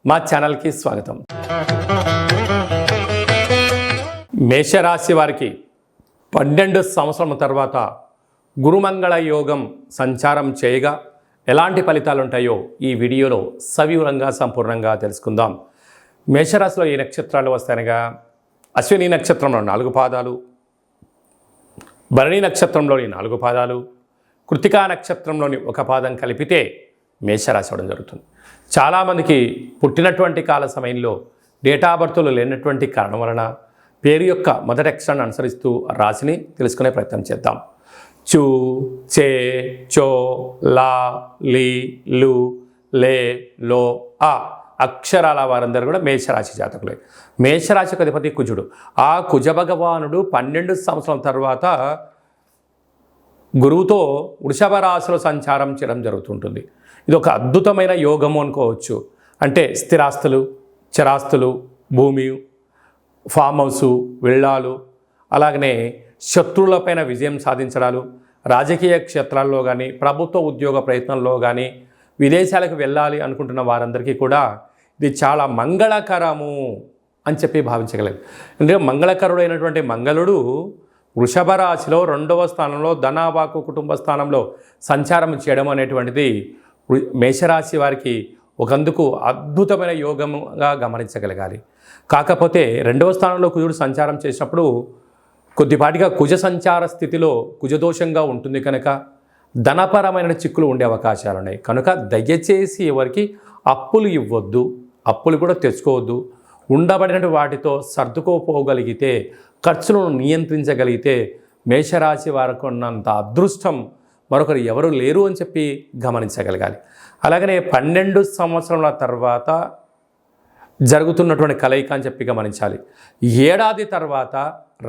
మా ఛానల్కి స్వాగతం. మేషరాశి వారికి 12 సంవత్సరాల తర్వాత గురుమంగళ యోగం సంచారం చేయగా ఎలాంటి ఫలితాలు ఉంటాయో ఈ వీడియోలో సవివరంగా సంపూర్ణంగా తెలుసుకుందాం. మేషరాశిలో ఏ నక్షత్రాలు వస్తాయనగా అశ్విని నక్షత్రంలో 4 పాదాలు, భరణి నక్షత్రంలోని 4 పాదాలు, కృతికా నక్షత్రంలోని 1 పాదం కలిపితే మేషరాశి అవడం జరుగుతుంది. చాలామందికి పుట్టినటువంటి కాల సమయంలో డేటా బర్త్లు లేనటువంటి కారణం వలన పేరు యొక్క మొదటి అక్షరాన్ని అనుసరిస్తూ రాశిని తెలుసుకునే ప్రయత్నం చేద్దాం. చు, చే, చో, లా, లి, లు, లే, లో, ఆ అక్షరాల వారందరూ కూడా మేషరాశి జాతకులే. మేషరాశికి అధిపతి కుజుడు. ఆ కుజ భగవానుడు 12 సంవత్సరాల తర్వాత గురువుతో వృషభ రాశిలో సంచారం చేయడం జరుగుతుంటుంది. ఇది ఒక అద్భుతమైన యోగము అనుకోవచ్చు. అంటే స్థిరాస్తులు, చరాస్తులు, భూమి, ఫామ్ హౌసు, విల్లాలు, అలాగనే శత్రువులపైన విజయం సాధించడాలు, రాజకీయ క్షేత్రాల్లో కానీ ప్రభుత్వ ఉద్యోగ ప్రయత్నంలో కానీ విదేశాలకు వెళ్ళాలి అనుకుంటున్న వారందరికీ కూడా ఇది చాలా మంగళకరము అని చెప్పి భావించగలరు. అంటే మంగళకరుడైనటువంటి మంగళుడు వృషభ రాశిలో 2వ స్థానంలో ధనావాకు కుటుంబ స్థానంలో సంచారం చేయడం అనేటువంటిది మేషరాశి వారికి ఒకందుకు అద్భుతమైన యోగముగా గమనించగలగాలి. కాకపోతే 2వ స్థానంలో కుజుడు సంచారం చేసినప్పుడు కొద్దిపాటిగా కుజ సంచార స్థితిలో కుజదోషంగా ఉంటుంది కనుక ధనపరమైన చిక్కులు ఉండే అవకాశాలు ఉన్నాయి. కనుక దయచేసి ఎవరికి అప్పులు ఇవ్వద్దు, అప్పులు కూడా తెచ్చుకోవద్దు. ఉండబడిన వాటితో సర్దుకోపోగలిగితే, ఖర్చులను నియంత్రించగలిగితే మేషరాశి వారికి ఉన్నంత అదృష్టం మరొకరు ఎవరు లేరు అని చెప్పి గమనించగలగాలి. అలాగనే 12 సంవత్సరాల తర్వాత జరుగుతున్నటువంటి కలయిక అని చెప్పి గమనించాలి. ఏడాది తర్వాత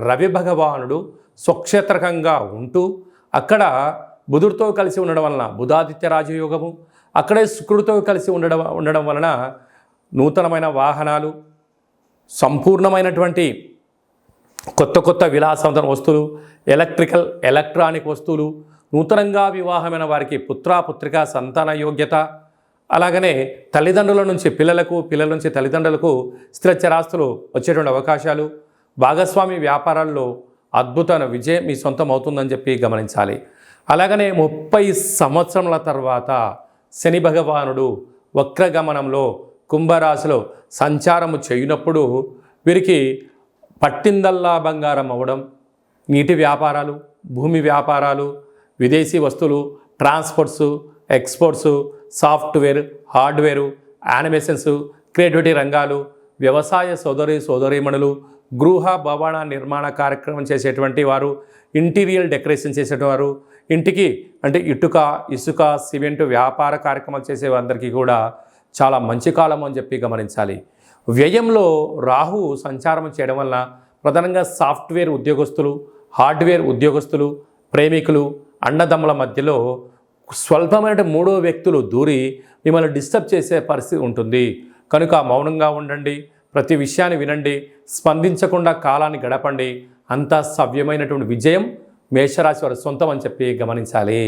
రవి భగవానుడు స్వక్షేత్రకంగా ఉంటూ అక్కడ బుధుడితో కలిసి ఉండడం వలన బుధాదిత్య రాజయోగము, అక్కడే శుక్రుడితో కలిసి ఉండడం వలన నూతనమైన వాహనాలు, సంపూర్ణమైనటువంటి కొత్త విలాసవంతమైన వస్తువులు, ఎలక్ట్రానిక్ వస్తువులు, నూతనంగా వివాహమైన వారికి పుత్రికా సంతాన యోగ్యత, అలాగనే తల్లిదండ్రుల నుంచి పిల్లలకు, పిల్లల నుంచి తల్లిదండ్రులకు స్థిరచరాస్తులు వచ్చేటువంటి అవకాశాలు, భాగస్వామి వ్యాపారాల్లో అద్భుతమైన విజయం మీ సొంతం అవుతుందని చెప్పి గమనించాలి. అలాగనే 30 సంవత్సరముల తర్వాత శని భగవానుడు వక్రగమనంలో కుంభరాశిలో సంచారము చేయనప్పుడు వీరికి పట్టిందల్లా బంగారం అవ్వడం, నీటి వ్యాపారాలు, భూమి వ్యాపారాలు, విదేశీ వస్తువులు, transports, exports, software, hardware, animations, creativity రంగాలు, వ్యవసాయ సోదరీమణులు, గృహ భవన నిర్మాణ కార్యక్రమం చేసేటువంటి వారు, ఇంటీరియర్ డెకరేషన్ చేసేటువంటి వారు, ఇంటికి అంటే ఇటుక, ఇసుక, సిమెంటు వ్యాపార కార్యక్రమాలు చేసేవారందరికీ కూడా చాలా మంచి కాలం అని చెప్పి గమనించాలి. వ్యయంలో రాహు సంచారం చేయడం వల్ల ప్రధానంగా సాఫ్ట్వేర్ ఉద్యోగస్తులు, హార్డ్వేర్ ఉద్యోగస్తులు, ప్రేమికులు, అన్నదమ్ముల మధ్యలో స్వల్పమైన 3వ వ్యక్తులు దూరి మిమ్మల్ని డిస్టర్బ్ చేసే పరిస్థితి ఉంటుంది. కనుక మౌనంగా ఉండండి, ప్రతి విషయాన్ని వినండి, స్పందించకుండా కాలాన్ని గడపండి. అంతా సవ్యమైనటువంటి విజయం మేషరాశి వారి సొంతం అని చెప్పి గమనించాలి.